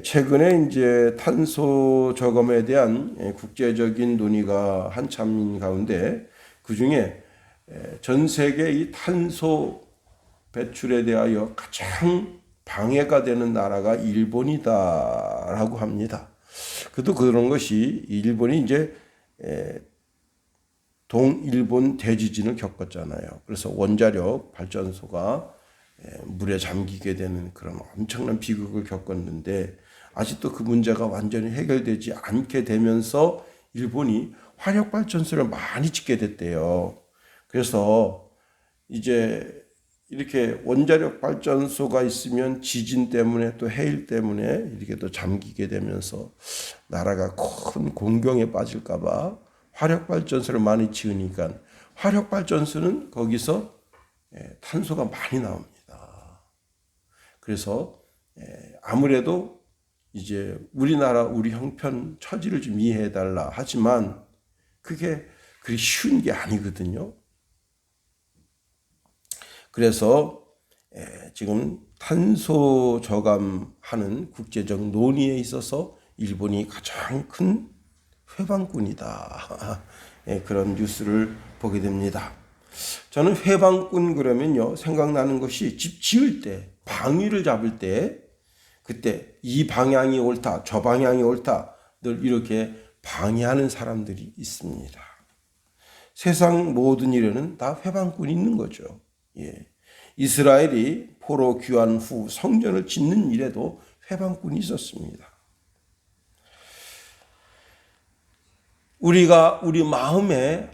최근에 이제 탄소 저감에 대한 국제적인 논의가 한참인 가운데 그 중에 전 세계 이 탄소 배출에 대하여 가장 방해가 되는 나라가 일본이다라고 합니다. 그도 그런 것이 일본이 이제 동일본 대지진을 겪었잖아요. 그래서 원자력 발전소가 물에 잠기게 되는 그런 엄청난 비극을 겪었는데 아직도 그 문제가 완전히 해결되지 않게 되면서 일본이 화력발전소를 많이 짓게 됐대요. 그래서 이제 이렇게 원자력 발전소가 있으면 지진 때문에 또 해일 때문에 이렇게 또 잠기게 되면서 나라가 큰 공경에 빠질까봐 화력발전소를 많이 지으니까 화력발전소는 거기서 탄소가 많이 나옵니다. 그래서 아무래도 이제 우리나라 우리 형편 처지를 좀 이해해 달라 하지만 그게 그리 쉬운 게 아니거든요. 그래서 지금 탄소 저감하는 국제적 논의에 있어서 일본이 가장 큰 회방꾼이다. 그런 뉴스를 보게 됩니다. 저는 회방꾼 그러면요 생각나는 것이 집 지을 때 방위를 잡을 때 그때 이 방향이 옳다 저 방향이 옳다 늘 이렇게 방해하는 사람들이 있습니다. 세상 모든 일에는 다 회방꾼이 있는 거죠. 이스라엘이 포로 귀환 후 성전을 짓는 일에도 회방꾼이 있었습니다. 우리가 우리 마음에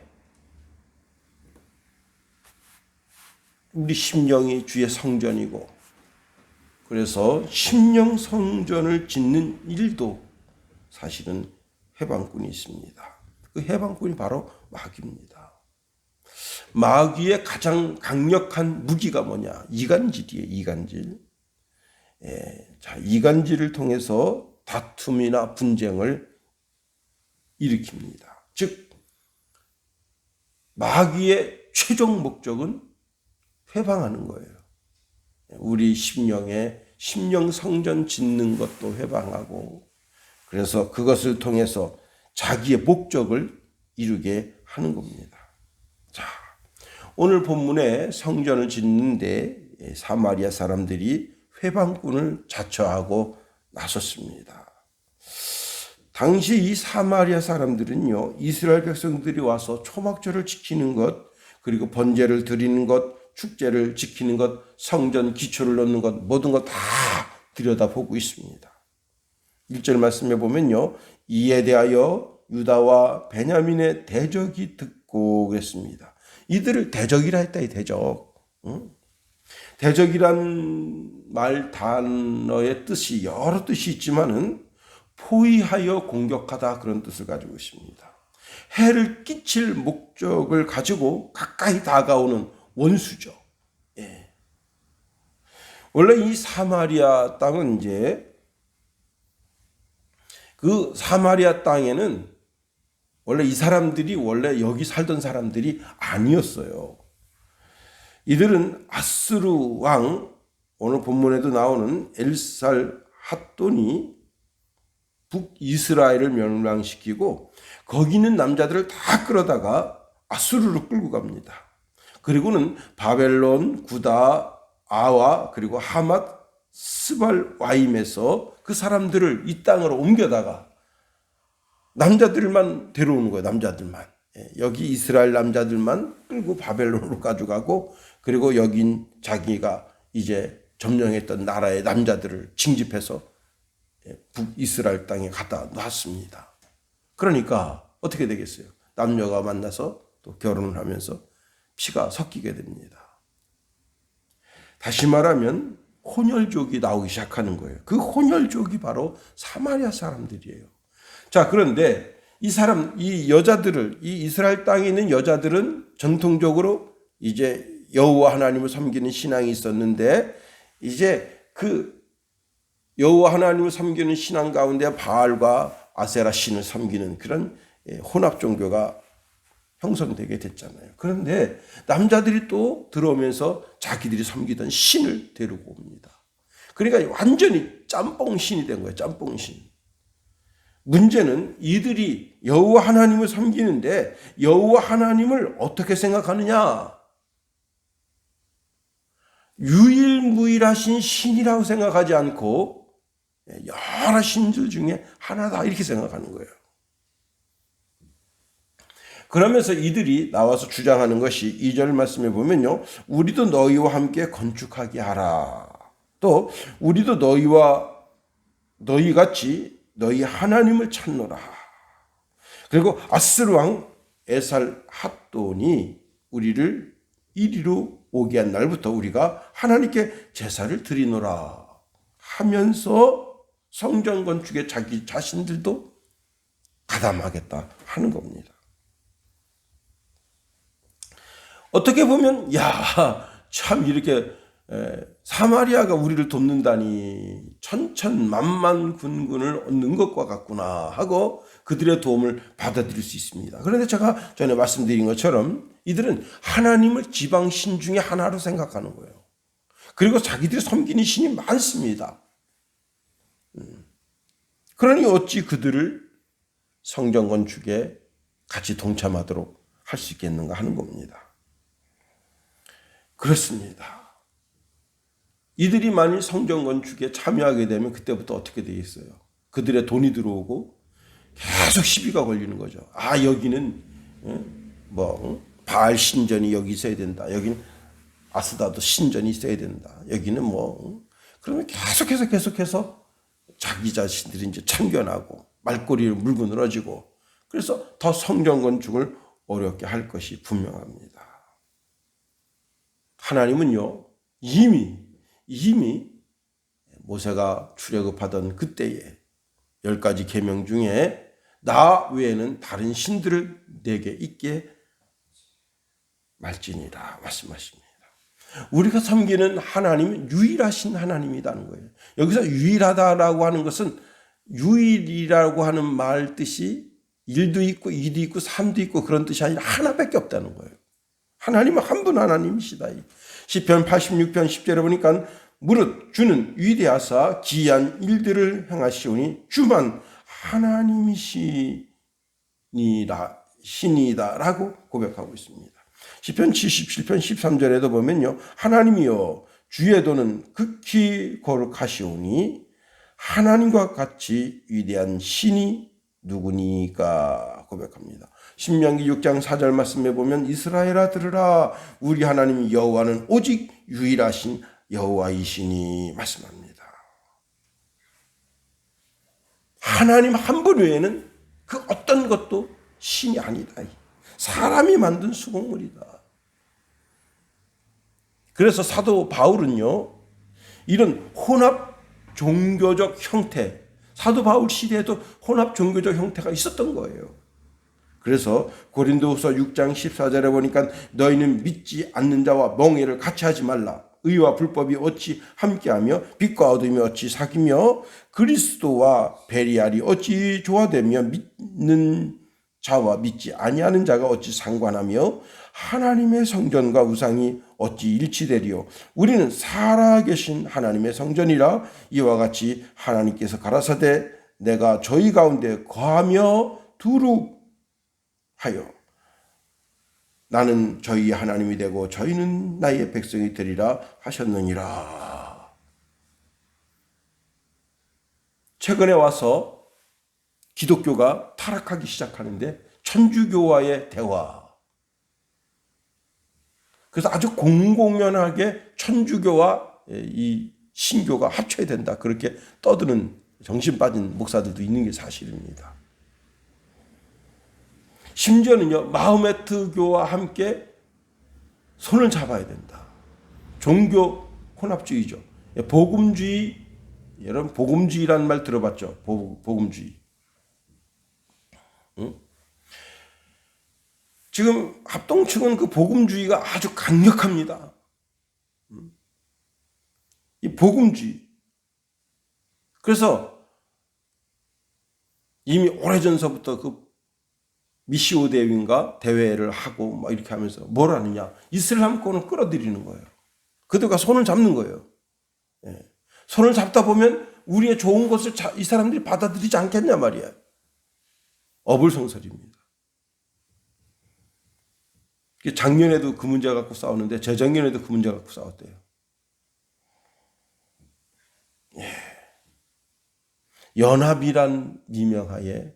우리 심령이 주의 성전이고 그래서 심령 성전을 짓는 일도 사실은 해방꾼이 있습니다. 그 해방꾼이 바로 마귀입니다. 마귀의 가장 강력한 무기가 뭐냐? 이간질이에요. 이간질. 이간질을 통해서 다툼이나 분쟁을 일으킵니다. 즉 마귀의 최종 목적은 회방하는 거예요. 우리 심령에 심령 성전 짓는 것도 회방하고 그래서 그것을 통해서 자기의 목적을 이루게 하는 겁니다. 자, 오늘 본문에 성전을 짓는데 사마리아 사람들이 회방꾼을 자처하고 나섰습니다. 당시 이 사마리아 사람들은요, 이스라엘 백성들이 와서 초막절을 지키는 것, 그리고 번제를 드리는 것, 축제를 지키는 것, 성전 기초를 놓는 것, 모든 것 다 들여다보고 있습니다. 1절 말씀에 보면요, 이에 대하여 유다와 베냐민의 대적이 듣고 그랬습니다. 이들을 대적이라 했다, 이 대적. 대적이란 말 단어의 뜻이 여러 뜻이 있지만은 포위하여 공격하다 그런 뜻을 가지고 있습니다. 해를 끼칠 목적을 가지고 가까이 다가오는 원수죠. 원래 이 사마리아 땅은 이제 그 사마리아 땅에는 원래 이 사람들이 원래 여기 살던 사람들이 아니었어요. 이들은 아스루 왕 오늘 본문에도 나오는 엘살 핫돈이 북이스라엘을 멸망시키고 거기 있는 남자들을 다 끌어다가 아수르로 끌고 갑니다. 그리고는 바벨론, 구다, 아와 그리고 하맛, 스발 와임에서 그 사람들을 이 땅으로 옮겨다가 남자들만 데려오는 거예요. 남자들만. 여기 이스라엘 남자들만 끌고 바벨론으로 가져가고 그리고 여긴 자기가 이제 점령했던 나라의 남자들을 징집해서 북이스라엘 땅에 갖다 놨습니다. 그러니까 어떻게 되겠어요? 남녀가 만나서 또 결혼을 하면서 피가 섞이게 됩니다. 다시 말하면 혼혈족이 나오기 시작하는 거예요. 그 혼혈족이 바로 사마리아 사람들이에요. 자, 그런데 이 여자들을, 이 이스라엘 땅에 있는 여자들은 전통적으로 이제 여호와 하나님을 섬기는 신앙이 있었는데 이제 그 여호와 하나님을 섬기는 신앙 가운데 바알과 아세라 신을 섬기는 그런 혼합 종교가 형성되게 됐잖아요. 그런데 남자들이 또 들어오면서 자기들이 섬기던 신을 데리고 옵니다. 그러니까 완전히 이들이 짬뽕신이 된 거예요. 짬뽕신. 문제는 이들이 여호와 하나님을 섬기는데 여호와 하나님을 어떻게 생각하느냐? 유일무이하신 신이라고 생각하지 않고 여러 신들 중에 하나다 이렇게 생각하는 거예요. 그러면서 이들이 나와서 주장하는 것이 2절 말씀에 보면요. 우리도 너희와 함께 건축하게 하라. 또 우리도 너희 같이 너희 하나님을 찾노라. 그리고 아스르 왕 에살 핫돈이 우리를 이리로 오게 한 날부터 우리가 하나님께 제사를 드리노라 하면서 성전 건축에 자기 자신들도 가담하겠다 하는 겁니다. 어떻게 보면 참 이렇게 사마리아가 우리를 돕는다니 천천만만 군군을 얻는 것과 같구나 하고 그들의 도움을 받아들일 수 있습니다. 그런데 제가 전에 말씀드린 것처럼 이들은 하나님을 지방신 중에 하나로 생각하는 거예요. 그리고 자기들이 섬기는 신이 많습니다. 그러니 어찌 그들을 성전 건축에 같이 동참하도록 할 수 있겠는가 하는 겁니다. 그렇습니다. 이들이 만일 성전 건축에 참여하게 되면 그때부터 어떻게 되겠어요? 그들의 돈이 들어오고 계속 시비가 걸리는 거죠. 여기는 바알 신전이 여기 있어야 된다. 여기는 아스다도 신전이 있어야 된다. 여기는 그러면 계속해서 자기 자신들이 이제 참견하고 말꼬리를 물고 늘어지고 그래서 더 성전 건축을 어렵게 할 것이 분명합니다. 하나님은요, 이미 모세가 출애굽하던 그때에 10가지 계명 중에 나 외에는 다른 신들을 내게 있게 말지니라 말씀하십니다. 우리가 섬기는 하나님은 유일하신 하나님이라는 거예요. 여기서 유일하다라고 하는 것은 유일이라고 하는 말 뜻이 1도 있고 2도 있고 3도 있고 그런 뜻이 아니라 하나밖에 없다는 거예요. 하나님은 한 분 하나님이시다. 시편 86편 10절에 보니까 무릇 주는 위대하사 기이한 일들을 행하시오니 주만 하나님이시니라 신이다라고 고백하고 있습니다. 시편 77편 13절에도 보면요. 하나님이여 주의 도는 극히 거룩하시오니 하나님과 같이 위대한 신이 누구니까 고백합니다. 신명기 6장 4절 말씀에 보면 이스라엘아 들으라 우리 하나님 여호와는 오직 유일하신 여호와이시니 말씀합니다. 하나님 한 분 외에는 그 어떤 것도 신이 아니다. 사람이 만든 수공물이다. 그래서 사도 바울은요. 이런 혼합 종교적 형태 사도 바울 시대에도 혼합 종교적 형태가 있었던 거예요. 그래서 고린도후서 6장 14절에 보니까 너희는 믿지 않는 자와 멍에를 같이 하지 말라. 의와 불법이 어찌 함께하며 빛과 어둠이 어찌 사귀며 그리스도와 베리알이 어찌 조화되며 믿는 자와 믿지 아니하는 자가 어찌 상관하며 하나님의 성전과 우상이 어찌 일치되리요. 우리는 살아계신 하나님의 성전이라 이와 같이 하나님께서 가라사대 내가 저희 가운데 거하며 두룩하여 나는 저희 하나님이 되고 저희는 나의 백성이 되리라 하셨느니라. 최근에 와서 기독교가 타락하기 시작하는데 천주교와의 대화. 그래서 아주 공공연하게 천주교와 이 신교가 합쳐야 된다. 그렇게 떠드는 정신 빠진 목사들도 있는 게 사실입니다. 심지어는요, 마호메트교와 함께 손을 잡아야 된다. 종교 혼합주의죠. 복음주의, 여러분 복음주의라는 말 들어봤죠? 복음주의. 응? 지금 합동측은 그 복음주의가 아주 강력합니다. 이 복음주의. 그래서 이미 오래전서부터 그 미시오 대회인가 대회를 하고 막 이렇게 하면서 뭘 하느냐? 이슬람권을 끌어들이는 거예요. 그들과 손을 잡는 거예요. 예. 손을 잡다 보면 우리의 좋은 것을 이 사람들이 받아들이지 않겠냐 말이야. 어불성설입니다. 작년에도 그 문제 갖고 싸우는데 재작년에도 그 문제 갖고 싸웠대요. 예. 연합이란 미명하에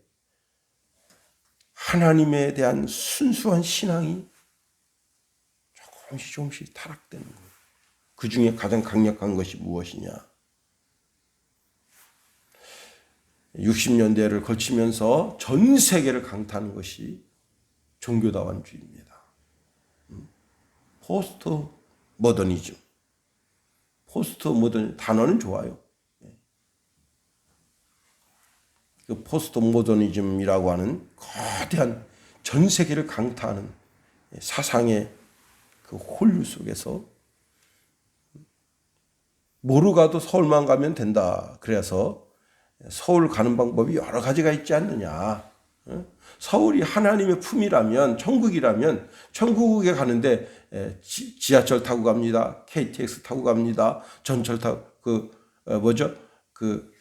하나님에 대한 순수한 신앙이 조금씩 타락되는 거예요. 그 중에 가장 강력한 것이 무엇이냐? 60년대를 거치면서 전 세계를 강타하는 것이 종교다원주의입니다. 포스트 모더니즘. 포스트 모더니즘 단어는 좋아요. 그 포스트 모더니즘이라고 하는 거대한 전 세계를 강타하는 사상의 그 홀류 속에서 뭐로 가도 서울만 가면 된다. 그래서 서울 가는 방법이 여러 가지가 있지 않느냐. 서울이 하나님의 품이라면, 천국이라면 천국에 가는데 지하철 타고 갑니다. KTX 타고 갑니다. 전철 타고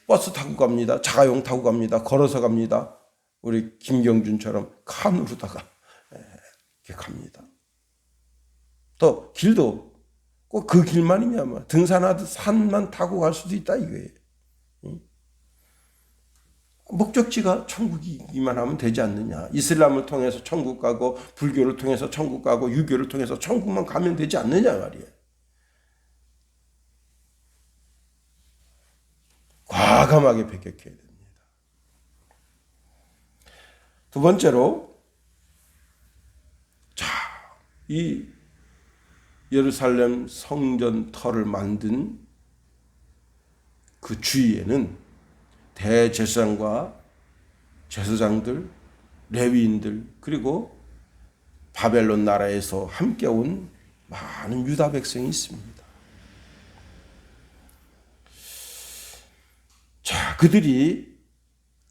버스 타고 갑니다. 자가용 타고 갑니다. 걸어서 갑니다. 우리 김경준처럼 칸으로다가 이렇게 갑니다. 또 길도 꼭 그 길만이냐, 등산하듯 산만 타고 갈 수도 있다 이거예요. 목적지가 천국이기만 하면 되지 않느냐. 이슬람을 통해서 천국 가고 불교를 통해서 천국 가고 유교를 통해서 천국만 가면 되지 않느냐 말이에요. 과감하게 배격해야 됩니다. 두 번째로, 이 예루살렘 성전 터를 만든 그 주위에는 대제사장과 제사장들, 레위인들, 그리고 바벨론 나라에서 함께 온 많은 유다 백성이 있습니다. 자, 그들이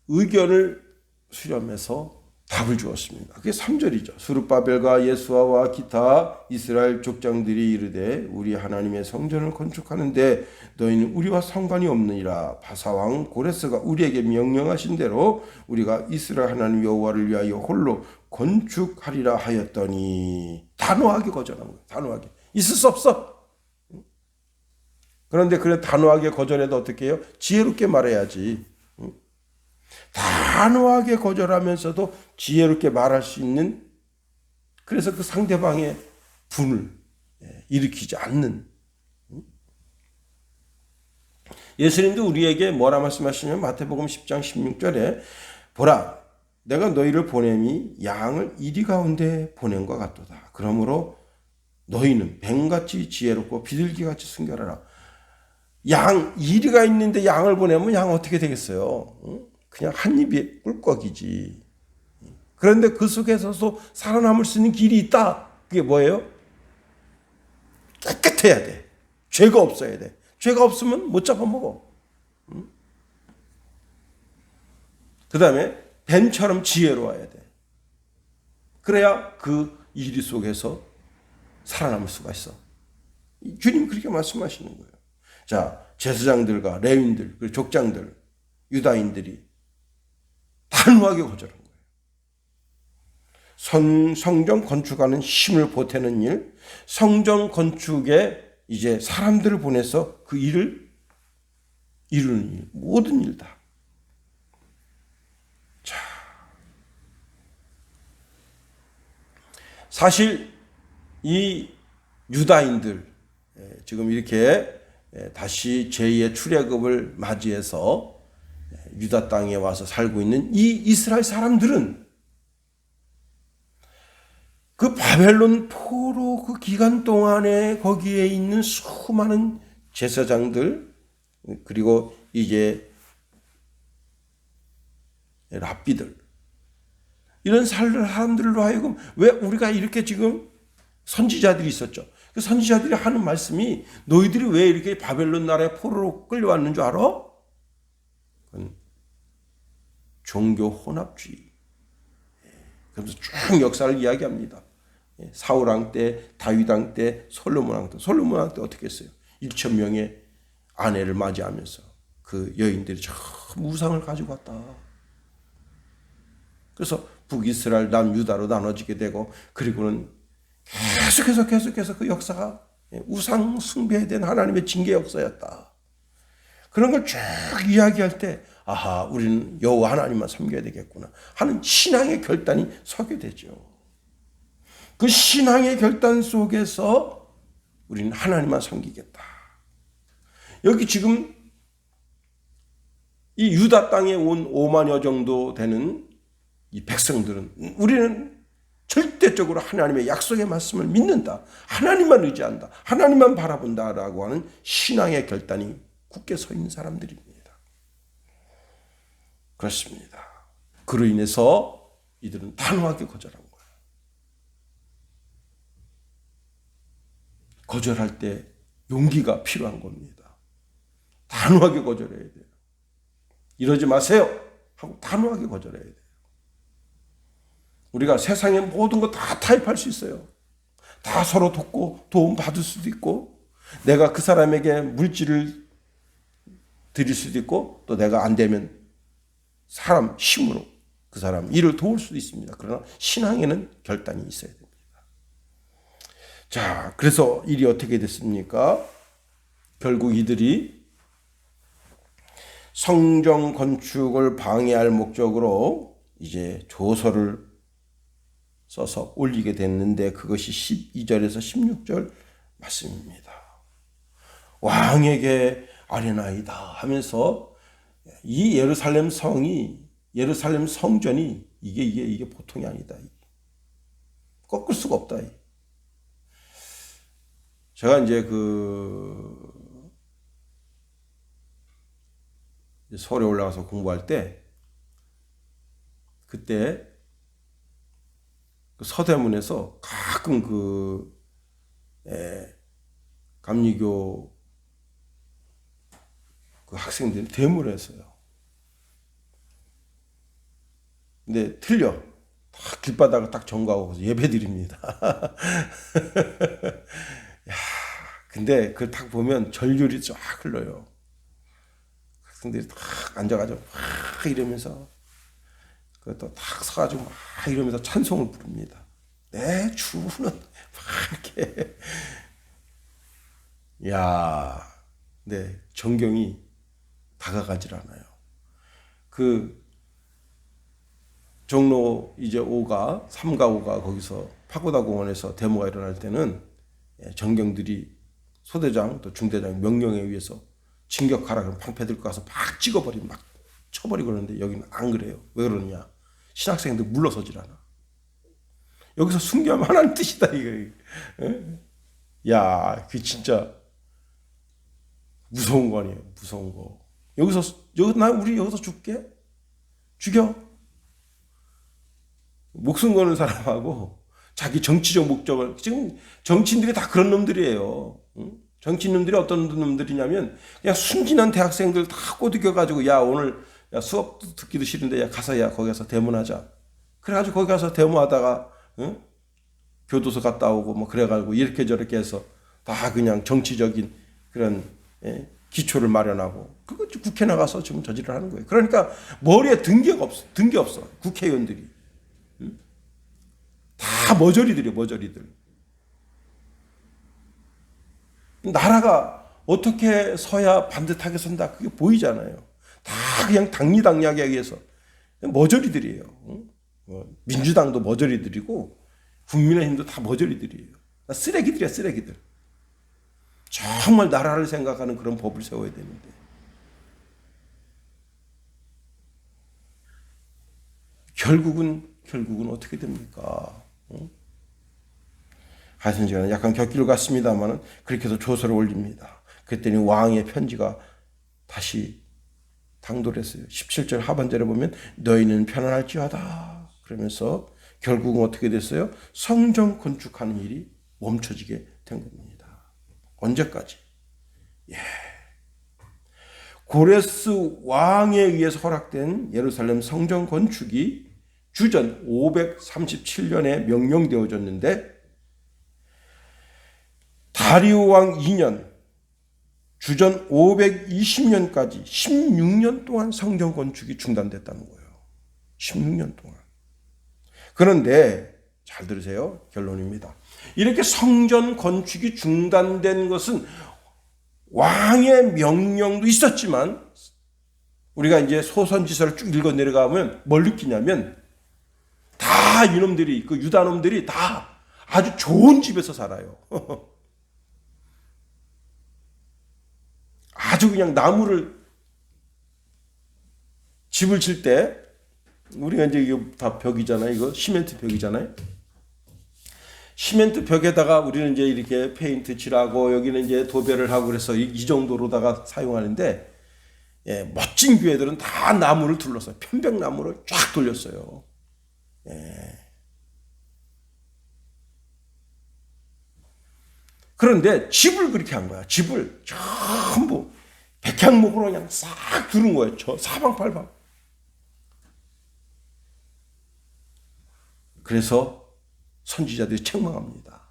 의견을 수렴해서 답을 주었습니다. 그게 3절이죠. 스룹바벨과 예수아와 기타 이스라엘 족장들이 이르되 우리 하나님의 성전을 건축하는데 너희는 우리와 상관이 없느니라. 바사왕 고레스가 우리에게 명령하신 대로 우리가 이스라엘 하나님 여호와를 위하여 홀로 건축하리라 하였더니 단호하게 거절한 거예요. 단호하게. 있을 수 없어. 그런데 그래 단호하게 거절해도 어떻게 해요? 지혜롭게 말해야지. 단호하게 거절하면서도 지혜롭게 말할 수 있는, 그래서 그 상대방의 분을 일으키지 않는. 예수님도 우리에게 뭐라 말씀하시냐면 마태복음 10장 16절에 보라 내가 너희를 보냄이 양을 이리 가운데 보냄과 같도다. 그러므로 너희는 뱀같이 지혜롭고 비둘기같이 순결하라. 양 이리가 있는데 양을 보내면 양 어떻게 되겠어요? 그냥 한 입에 꿀꺽이지. 그런데 그 속에서도 살아남을 수 있는 길이 있다. 그게 뭐예요? 깨끗해야 돼. 죄가 없어야 돼. 죄가 없으면 못 잡아먹어. 그 다음에 뱀처럼 지혜로워야 돼. 그래야 그 이리 속에서 살아남을 수가 있어. 주님 그렇게 말씀하시는 거예요. 자, 제사장들과 레위인들, 그리고 족장들, 유다인들이 단호하게 거절한 거예요. 성전 건축하는 힘을 보태는 일, 성전 건축에 이제 사람들을 보내서 그 일을 이루는 일, 모든 일 다. 자, 사실 이 유다인들 지금 이렇게 다시 제2의 출애굽을 맞이해서 유다 땅에 와서 살고 있는 이 이스라엘 사람들은 그 바벨론 포로 그 기간 동안에 거기에 있는 수많은 제사장들, 그리고 이제 랍비들, 이런 사람들로 하여금 왜 우리가 이렇게 지금 선지자들이 있었죠. 그 선지자들이 하는 말씀이 너희들이 왜 이렇게 바벨론 나라의 포로로 끌려왔는 줄 알아? 그건 종교 혼합주의. 그래서 쭉 역사를 이야기합니다. 사울왕 때, 다윗왕 때, 솔로몬왕 때. 솔로몬왕 때 어떻게 했어요? 1,000명의 아내를 맞이하면서 그 여인들이 전부 우상을 가지고 왔다. 그래서 북이스라엘, 남유다로 나눠지게 되고, 그리고는 계속해서 그 역사가 우상 숭배에 대한 하나님의 징계 역사였다. 그런 걸 쭉 이야기할 때, 아하, 우리는 여호와 하나님만 섬겨야 되겠구나 하는 신앙의 결단이 서게 되죠. 그 신앙의 결단 속에서 우리는 하나님만 섬기겠다. 여기 지금 이 유다 땅에 온 5만여 정도 되는 이 백성들은, 우리는 절대적으로 하나님의 약속의 말씀을 믿는다, 하나님만 의지한다, 하나님만 바라본다라고 하는 신앙의 결단이 굳게 서 있는 사람들입니다. 그렇습니다. 그로 인해서 이들은 단호하게 거절한 거예요. 거절할 때 용기가 필요한 겁니다. 단호하게 거절해야 돼요. 이러지 마세요 하고 단호하게 거절해야 돼요. 우리가 세상의 모든 거 다 타협할 수 있어요. 다 서로 돕고 도움 받을 수도 있고, 내가 그 사람에게 물질을 드릴 수도 있고, 또 내가 안 되면 사람 힘으로 그 사람 일을 도울 수도 있습니다. 그러나 신앙에는 결단이 있어야 됩니다. 자, 그래서 일이 어떻게 됐습니까? 결국 이들이 성전 건축을 방해할 목적으로 이제 조서를 써서 올리게 됐는데, 그것이 12절에서 16절 말씀입니다. 왕에게 아뢰나이다 하면서 이 예루살렘 성이, 예루살렘 성전이 이게 보통이 아니다. 꺾을 수가 없다. 제가 이제 서울에 올라가서 공부할 때, 그때 그 서대문에서 가끔 감리교 그 학생들이 데모를 했어요. 근데 틀려. 딱 길바닥을 딱 정거하고 예배 드립니다. 야, 근데 그걸 딱 보면 전율이 쫙 흘러요. 학생들이 딱 앉아가지고 막 이러면서, 그것도 딱 서가지고 막 이러면서 찬송을 부릅니다. 내 주는 막 이렇게. 야, 네, 정경이 다가가질 않아요. 그 종로 이제 3가 5가 거기서 파고다 공원에서 데모가 일어날 때는 정경들이 소대장 또 중대장 명령에 의해서 진격하라 그러면 방패 들고 가서 막 찍어버리고 막 쳐버리고 그러는데, 여기는 안 그래요. 왜 그러냐? 신학생들 물러서질 않아. 여기서 순교하면 하나님 뜻이다 이거. 야, 그게 진짜 무서운 거 아니에요? 무서운 거. 우리 여기서 죽게? 죽여. 목숨 거는 사람하고 자기 정치적 목적을, 지금 정치인들이 다 그런 놈들이에요. 정치인들이 어떤 놈들이냐면, 그냥 순진한 대학생들 다 꼬드겨가지고, 야, 오늘 야, 수업 듣기도 싫은데, 야, 가서, 야, 거기 가서 데모하자. 그래가지고 거기 가서 데모하다가, 교도소 갔다 오고, 뭐, 그래가지고 이렇게 저렇게 해서 다 그냥 정치적인 그런, 기초를 마련하고, 그거 국회 나가서 지금 저지를 하는 거예요. 그러니까 머리에 등게 없어. 국회의원들이. 다 머저리들이에요, 머저리들. 나라가 어떻게 서야 반듯하게 선다, 그게 보이잖아요. 다 그냥 당리당략에 의해서 머저리들이에요. 민주당도 머저리들이고 국민의힘도 다 머저리들이에요. 쓰레기들이야, 쓰레기들. 정말 나라를 생각하는 그런 법을 세워야 되는데, 결국은 어떻게 됩니까? 하여튼 제가 약간 곁길로 갔습니다만, 그렇게 해서 조서를 올립니다. 그랬더니 왕의 편지가 다시 당돌했어요. 17절 하반절에 보면 너희는 편안할지어다 그러면서 결국은 어떻게 됐어요? 성전 건축하는 일이 멈춰지게 된 겁니다. 언제까지? 고레스 왕에 의해서 허락된 예루살렘 성전 건축이 주전 537년에 명령되어졌는데, 다리오 왕 2년 주전 520년까지 16년 동안 성전 건축이 중단됐다는 거예요. 16년 동안. 그런데 잘 들으세요. 결론입니다. 이렇게 성전 건축이 중단된 것은 왕의 명령도 있었지만 우리가 이제 소선지서를 쭉 읽어 내려가면 뭘 느끼냐면 다 이놈들이 그 유다놈들이 다 아주 좋은 집에서 살아요. 아주 그냥 나무를 집을 칠 때 우리가 이제 이거 다 벽이잖아요. 이거 시멘트 벽이잖아요. 시멘트 벽에다가 우리는 이제 이렇게 페인트 칠하고 여기는 이제 도배를 하고 그래서 이 정도로다가 사용하는데 예, 멋진 교회들은 다 나무를 둘러서 편백나무를 쫙 돌렸어요. 예. 그런데 집을 그렇게 한 거야. 집을 전부 백향목으로 그냥 싹 두른 거예요. 저 사방팔방. 그래서 선지자들이 책망합니다.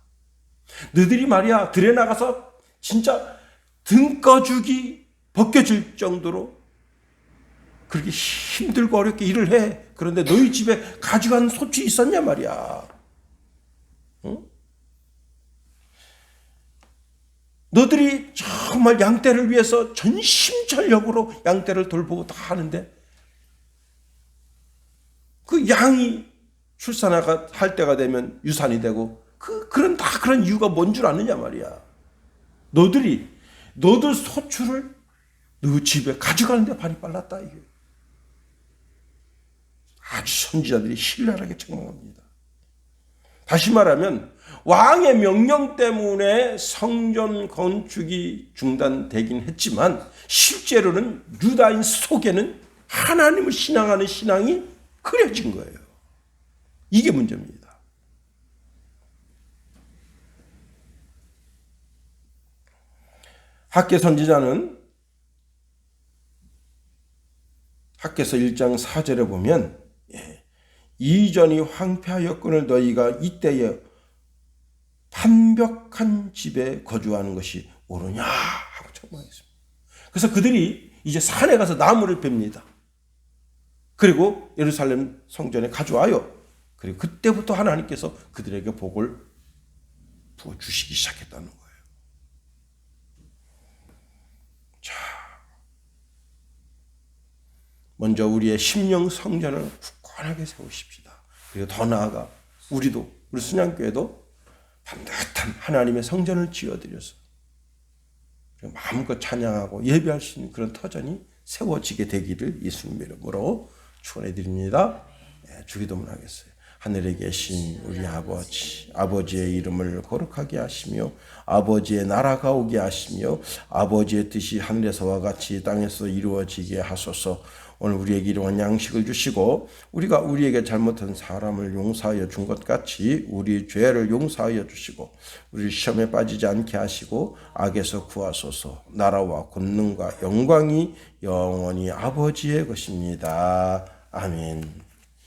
너희들이 말이야 들에 나가서 진짜 등 꺼죽이 벗겨질 정도로 그렇게 힘들고 어렵게 일을 해. 그런데 너희 집에 가져간 소치 있었냐 말이야. 응? 너희들이 정말 양떼를 위해서 전심전력으로 양떼를 돌보고 다 하는데 그 양이 출산할 때가 되면 유산이 되고 그런 이유가 뭔 줄 아느냐 말이야. 너들 소출을 너 집에 가져가는데 발이 빨랐다 이게. 아주 선지자들이 신랄하게 책망합니다. 다시 말하면 왕의 명령 때문에 성전 건축이 중단되긴 했지만 실제로는 유다인 속에는 하나님을 신앙하는 신앙이 그려진 거예요. 이게 문제입니다. 학개 선지자는 학개서 1장 4절에 보면 이전이 황폐하였거늘 너희가 이때에 완벽한 집에 거주하는 것이 옳으냐 하고 책망했습니다. 그래서 그들이 이제 산에 가서 나무를 팹니다. 그리고 예루살렘 성전에 가져와요. 그리고 그때부터 하나님께서 그들에게 복을 부어주시기 시작했다는 거예요. 자, 먼저 우리의 심령 성전을 굳건하게 세우십시다. 그리고 더 나아가 우리 순양교회도 반듯한 하나님의 성전을 지어드려서 마음껏 찬양하고 예배할 수 있는 그런 터전이 세워지게 되기를 예수님 이름으로 축원해 드립니다. 주기도문 하겠어요. 하늘에 계신 우리 아버지의 이름을 거룩하게 하시며 아버지의 나라가 오게 하시며 아버지의 뜻이 하늘에서와 같이 땅에서 이루어지게 하소서. 오늘 우리에게 일용할 양식을 주시고 우리가 우리에게 잘못한 사람을 용서하여 준 것 같이 우리 죄를 용서하여 주시고 우리 시험에 빠지지 않게 하시고 악에서 구하소서. 나라와 권능과 영광이 영원히 아버지의 것입니다. 아멘.